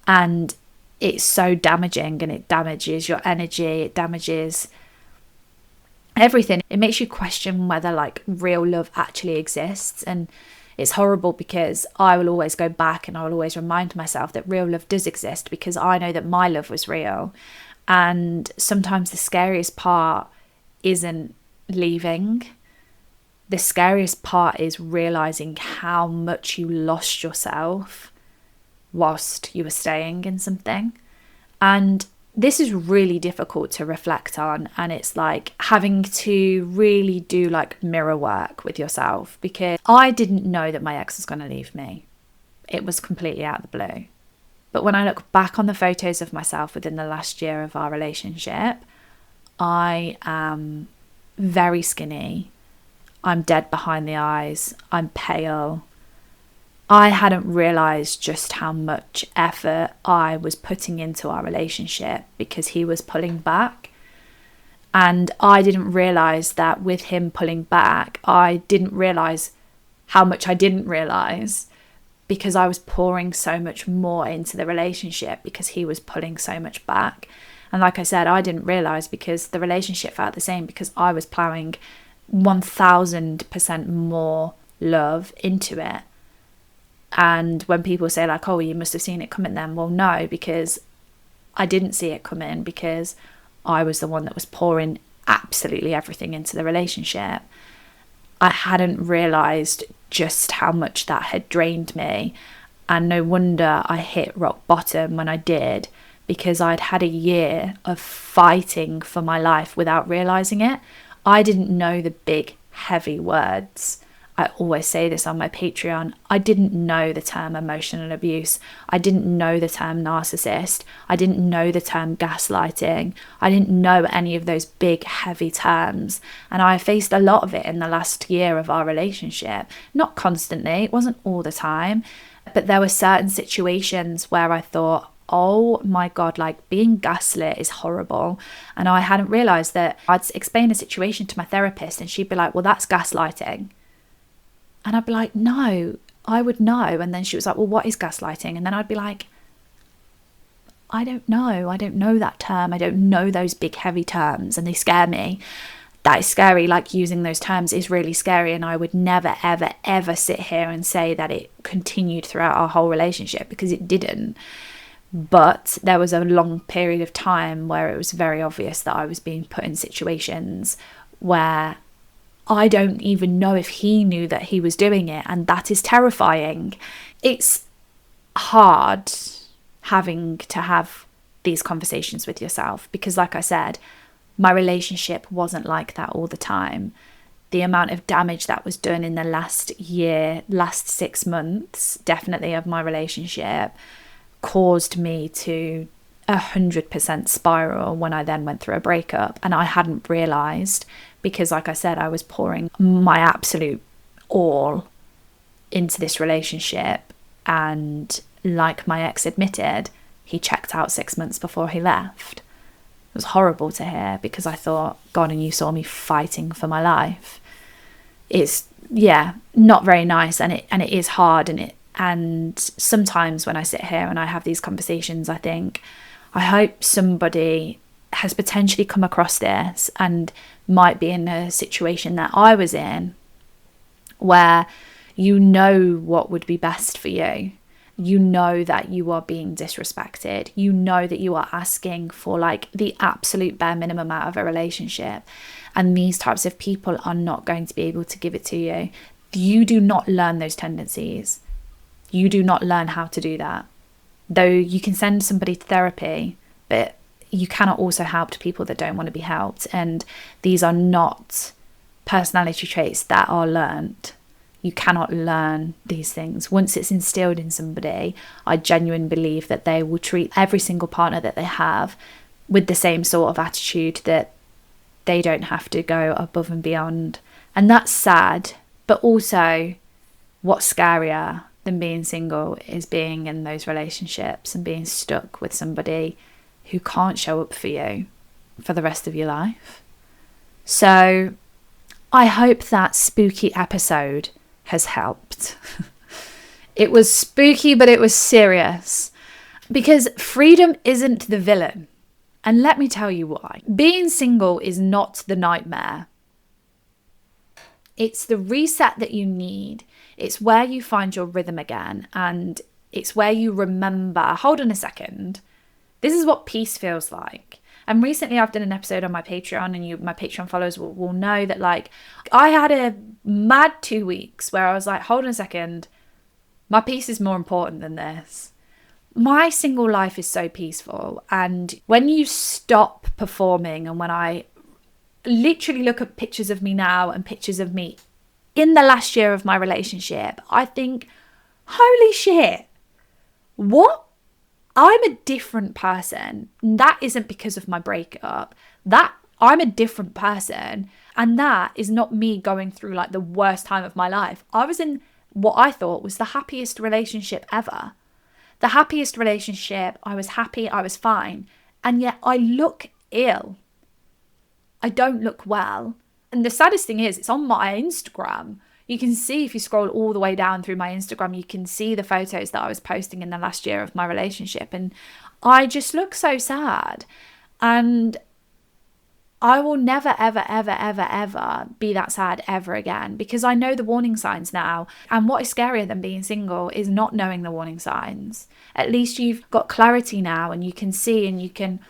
And it's so damaging, and it damages your energy, it damages everything. It makes you question whether like real love actually exists. And it's horrible because I will always go back and I will always remind myself that real love does exist, because I know that my love was real. And sometimes the scariest part isn't leaving. The scariest part is realizing how much you lost yourself whilst you were staying in something. And this is really difficult to reflect on, and it's like having to really do like mirror work with yourself, because I didn't know that my ex was going to leave me. It was completely out of the blue. But when I look back on the photos of myself within the last year of our relationship, I am very skinny. I'm dead behind the eyes. I'm pale. I hadn't realised just how much effort I was putting into our relationship because he was pulling back. And I didn't realise that with him pulling back, I didn't realise how much I didn't realise, because I was pouring so much more into the relationship because he was pulling so much back. And like I said, I didn't realize, because the relationship felt the same, because I was plowing 1000% more love into it. And when people say like, oh, you must have seen it coming then, well, no, because I didn't see it coming, because I was the one that was pouring absolutely everything into the relationship. I hadn't realized just how much that had drained me. And no wonder I hit rock bottom when I did, because I'd had a year of fighting for my life without realizing it. I didn't know the big, heavy words. I always say this on my Patreon. I didn't know the term emotional abuse. I didn't know the term narcissist. I didn't know the term gaslighting. I didn't know any of those big, heavy terms. And I faced a lot of it in the last year of our relationship. Not constantly, it wasn't all the time. But there were certain situations where I thought, oh my God, like being gaslit is horrible. And I hadn't realized that. I'd explain a situation to my therapist and she'd be like, well, that's gaslighting. And I'd be like, no, I would know. And then she was like, well, what is gaslighting? And then I'd be like, I don't know. I don't know that term. I don't know those big, heavy terms, and they scare me. That is scary. Like, using those terms is really scary. And I would never, ever, ever sit here and say that it continued throughout our whole relationship, because it didn't. But there was a long period of time where it was very obvious that I was being put in situations where I don't even know if he knew that he was doing it, and that is terrifying. It's hard having to have these conversations with yourself, because like I said, my relationship wasn't like that all the time. The amount of damage that was done in the last 6 months, definitely, of my relationship, caused me to 100% spiral when I then went through a breakup. And I hadn't realized, because like I said, I was pouring my absolute all into this relationship. And like my ex admitted, he checked out 6 months before he left. It was horrible to hear, because I thought, God, and you saw me fighting for my life. It's, yeah, not very nice. And it is hard. And sometimes when I sit here and I have these conversations, I think, I hope somebody has potentially come across this and might be in a situation that I was in, where you know what would be best for you. You know that you are being disrespected. You know that you are asking for like the absolute bare minimum out of a relationship. And these types of people are not going to be able to give it to you. You do not learn those tendencies. You do not learn how to do that. Though you can send somebody to therapy, but you cannot also help people that don't want to be helped. And these are not personality traits that are learned. You cannot learn these things. Once it's instilled in somebody, I genuinely believe that they will treat every single partner that they have with the same sort of attitude, that they don't have to go above and beyond. And that's sad, but also what's scarier than being single is being in those relationships and being stuck with somebody who can't show up for you for the rest of your life. So I hope that spooky episode has helped. It was spooky, but it was serious, because freedom isn't the villain. And let me tell you why. Being single is not the nightmare. It's the reset that you need. It's where you find your rhythm again. And it's where you remember, hold on a second, this is what peace feels like. And recently I've done an episode on my Patreon, and my Patreon followers will know that, like, I had a mad 2 weeks where I was like, hold on a second, my peace is more important than this. My single life is so peaceful. And when you stop performing, and when I literally look at pictures of me now and pictures of me in the last year of my relationship, I think, holy shit, what? I'm a different person. That isn't because of my breakup. That I'm a different person. And that is not me going through like the worst time of my life. I was in what I thought was the happiest relationship ever. The happiest relationship. I was happy. I was fine. And yet I look ill. I don't look well. And the saddest thing is, it's on my Instagram. You can see, if you scroll all the way down through my Instagram, you can see the photos that I was posting in the last year of my relationship. And I just look so sad. And I will never, ever, ever, ever, ever be that sad ever again, because I know the warning signs now. And what is scarier than being single is not knowing the warning signs. At least you've got clarity now, and you can see, and you can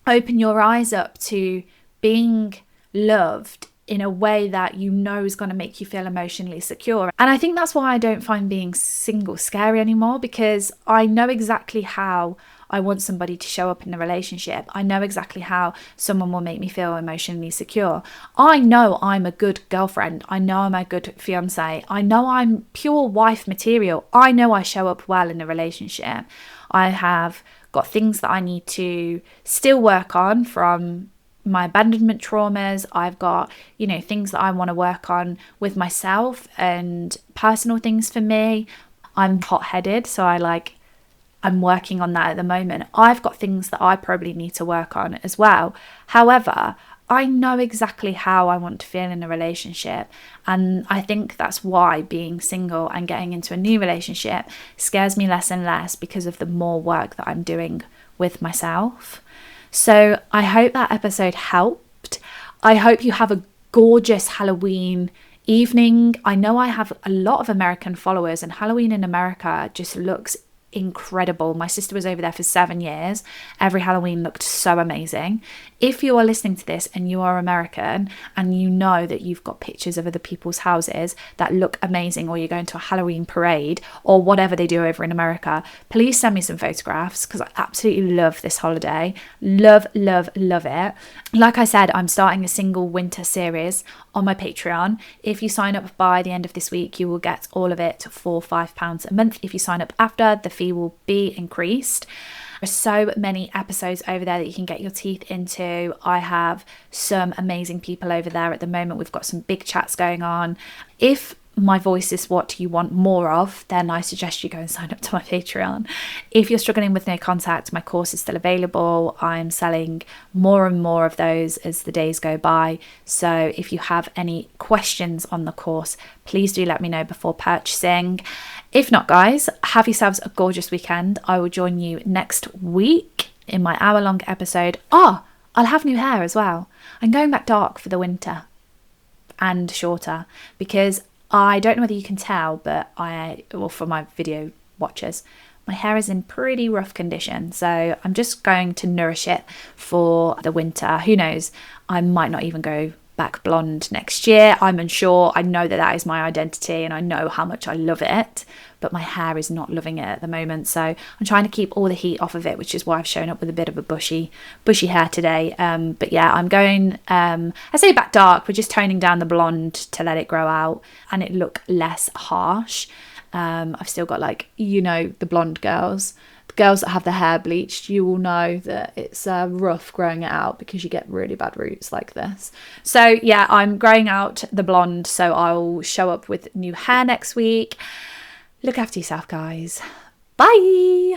open your eyes up to being loved in a way that you know is going to make you feel emotionally secure. And I think that's why I don't find being single scary anymore, because I know exactly how I want somebody to show up in the relationship. I know exactly how someone will make me feel emotionally secure. I know I'm a good girlfriend. I know I'm a good fiance. I know I'm pure wife material. I know I show up well in a relationship. I have got things that I need to still work on from my abandonment traumas. I've got, things that I want to work on with myself and personal things for me. I'm hot-headed, so I'm working on that at the moment. I've got things that I probably need to work on as well. However, I know exactly how I want to feel in a relationship. And I think that's why being single and getting into a new relationship scares me less and less, because of the more work that I'm doing with myself. So I hope that episode helped. I hope you have a gorgeous Halloween evening. I know I have a lot of American followers, and Halloween in America just looks incredible. My sister was over there for 7 years. Every Halloween looked so amazing. If you are listening to this and you are American and you know that you've got pictures of other people's houses that look amazing, or you're going to a Halloween parade or whatever they do over in America, please send me some photographs, because I absolutely love this holiday. Love, love, love it. Like I said, I'm starting a single winter series on my Patreon. If you sign up by the end of this week, you will get all of it for £5 a month. If you sign up after, the fee will be increased. There's so many episodes over there that you can get your teeth into. I have some amazing people over there at the moment. We've got some big chats going on. If my voice is what you want more of, then I suggest you go and sign up to my Patreon. If you're struggling with no contact, my course is still available. I'm selling more and more of those as the days go by. So if you have any questions on the course, please do let me know before purchasing. If not, guys, have yourselves a gorgeous weekend. I will join you next week in my hour-long episode. I'll have new hair as well. I'm going back dark for the winter and shorter, because I don't know whether you can tell, but for my video watchers, my hair is in pretty rough condition. So I'm just going to nourish it for the winter. Who knows? I might not even go back blonde next year. I'm unsure. I know that is my identity, and I know how much I love it, but my hair is not loving it at the moment. So I'm trying to keep all the heat off of it, which is why I've shown up with a bit of a bushy hair today. But yeah, I'm going, I say back dark. We're just toning down the blonde to let it grow out and it look less harsh. I've still got the blonde girls. The girls that have their hair bleached, you will know that it's rough growing it out, because you get really bad roots like this. So yeah, I'm growing out the blonde, so I'll show up with new hair next week. Look after yourself, guys. Bye.